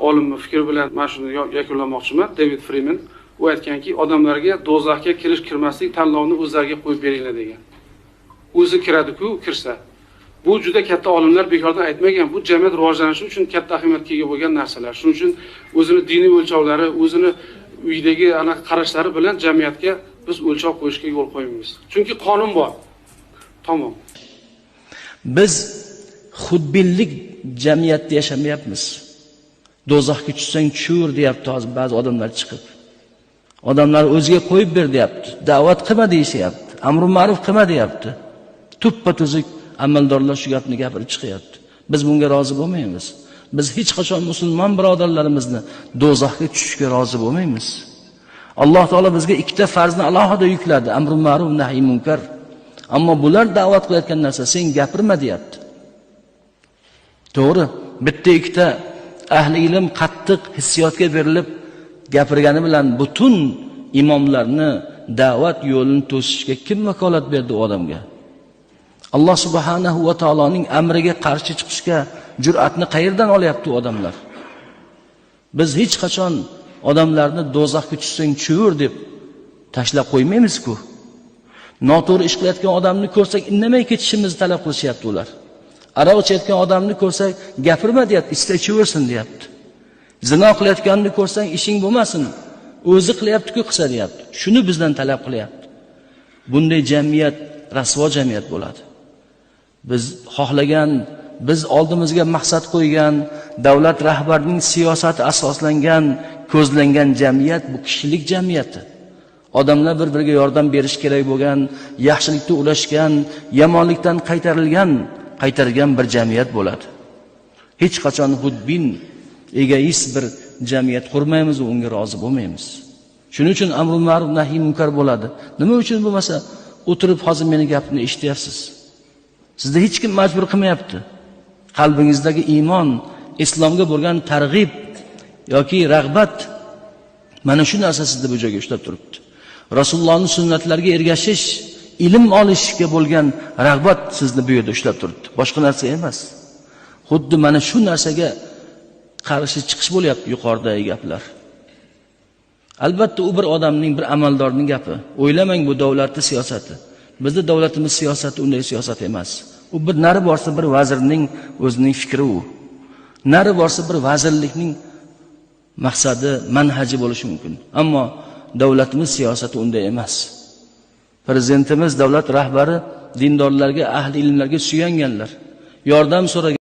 Olimning fikri bilan men shuni yakunlamoqchiman. David Freeman u aytganki, odamlarga do'zaxga kirish-kirmaslik tanlovini o'zlariga qo'yib beringlar degan. O'zi kiradi-ku, kirsa. Bu juda katta olimlar bekordan aytmagan. Bu jamiyat rivojlanishi uchun katta ahamiyatga ega bo'lgan narsalar. Shuning uchun o'zini diniy o'lchovlari, o'zini uydagi ana qarashlari bilan jamiyatga biz o'lchov qo'yishga yo'l qo'ymaymiz. Chunki qonun bor. Tamom. Biz xudbinlik jamiyatda yashamayapmiz. Do'zaxga tushsang tushur deyapti hozir ba'zi odamlar chiqib. Odamlar o'ziga qo'yib ber deyapti. Da'vat qilma deyapti. Amr ma'ruf qilma deyapti. Tuppa-tuzuk amaldorlar shu gapni gapirib chiqyapti. Biz bunga rozi bo'lmaymiz. Biz hech qachon musulmon birodarlarimizni do'zaxga tushishga rozi bo'lmaymiz. Alloh taolo bizga ikkita farzni alohida yukladi. Amr ma'ruf, nahy munkar. Ammo bular da'vat qilayotgan narsa sen gapirma deyapti. To'g'ri, bitta ikkita ahli ilm qattiq hissiyotga berilib gapirgani bilan butun imomlarni da'vat yo'lini to'sishga kim vakolat berdi u odamga? Alloh subhanahu va taoloning amriga qarshi chiqishga jur'atni qayerdan olyapti u odamlar? Biz hech qachon odamlarni do'zaxga tushsang tushur deb tashlab qo'ymaymiz-ku. Noto'g'ri ish qilayotgan odamni ko'rsak indamay ketishimizni talab qilishyapti ular. Aroq ichayotgan odamni ko'rsak gapirma deyapti, istachaversin deyapti. Zino qilayotganni ko'rsang ishing bo'lmasin, o'zi qilyapti-ku qilsa deyapti. Shuni bizdan talab qilyapti. Bunday jamiyat rasvo jamiyat bo'ladi. Biz xohlagan, biz oldimizga maqsad qo'ygan, davlat rahbarining siyosati asoslangan, ko'zlangan jamiyat bu kishilik jamiyati. Odamlar bir-biriga yordam berish kerak bo'lgan, yaxshilikda ulashgan, yomonlikdan qaytarilgan bir jamiyat bo'ladi. Hech qachon xudbin, egoist bir jamiyat qurmaymiz va unga rozi bo'lmaymiz. Shuning uchun amr ma'ruf nahy munkar bo'ladi. Nima uchun bo'lmasa, o'tirib hozir meni gapimni eshityapsiz. Sizda hech kim majbur qilmayapti. Qalbingizdagi iymon, islomga bo'lgan targ'ib yoki rag'bat mana shu narsa sizni bu joyga ushlab turibdi. Rasulullohning sunnatlariga ergashish, ilm olishga bo'lgan rag'bat sizni bu yerda ushlab turibdi. Boshqa narsa emas. Xuddi mana shu narsaga qarshi chiqish bo'lyapti yuqoridagi gaplar. Albatta u bir odamning, bir amaldorning gapi. O'ylamang bu davlatning siyosati. Bizning davlatimiz siyosati unday siyosat emas. U bir nari borsa bir vazirning o'zining fikri u. Nari borsa bir vazirlikning maqsadi, manhaji bo'lishi mumkin. Ammo davlatimiz siyosati unday emas. Prezidentimiz, davlat rahbari dindorlarga, ahli ilmlarga suyanganlar. Yordam so'ragan